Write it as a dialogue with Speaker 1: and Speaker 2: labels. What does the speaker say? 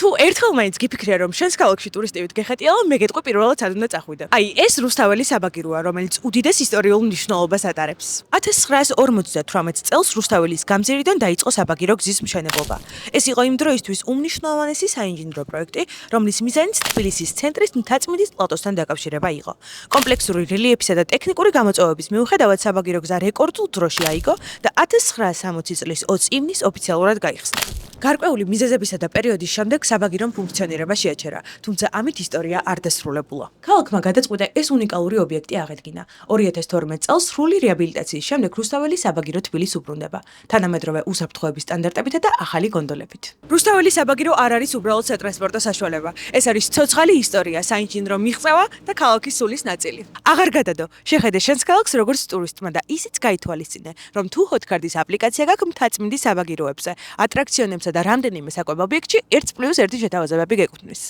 Speaker 1: თუ ერთხელ მაინც გიფიქრია, რომ შენს ქალაქში ტურისტივით გეხეტიალა, მე გეტყვი პირველად სად უნდა წახვიდე. აი, ეს რუსთაველი საბაგიროა, რომელიც უდიდეს ისტორიულ მნიშვნელობას ატარებს. 1958 წელს რუსთაველის გამზირიდან დაიწყო საბაგირო გზის მშენებლობა. ეს იყო იმ დროისთვის უმნიშვნელოვანესი საინჟინრო პროექტი, რომლის მიზანიც თბილისის ცენტრის მთაწმინდის პლატოსთან დაკავშირება იყო. კომპლექსური რელიეფისა და ტექნიკური გამოწვევების მიუხედავად საბაგირო გზა რეკორდულ დროში აიგო და 1960 წლის 20 ივნისს ოფიციალურად გაიხსნა. გარკვეული მიზეზებისა და პერიოდის შემდეგ საბაგირომ ფუნქციონირება შეაჩერა, თუმცა ამით ისტორია არ დასრულებულა. ქალაქმა გადაწყვიტა ეს უნიკალური ობიექტი აღედგინა. 2012 წელს სრული რეაბილიტაციის შემდეგ რუსთაველი საბაგირო თბილისს უბრუნდება, თანამედროვე უსაფრთხოების სტანდარტებითა და ახალი გონდოლებით. რუსთაველი საბაგირო არ არის უბრალოდ სატრანსპორტო საშუალება. ეს არის ცოცხალი ისტორია, საინჟინრო მიღწევა და ქალაქის სულის ნაწილი. აღარ გადადო, შეხედე შენს ქალაქს როგორც ტურისტმა და ისიც გაითვალისწინე, რომ თუ ჰოთქარდის აპლიკაცია გაქვს მთაწმინდის საბაგიროებზე, ატრაქციონებსა და რამდენიმე საკვებ ობიექტში 1+1 შეთავაზებები გეკუთვნის.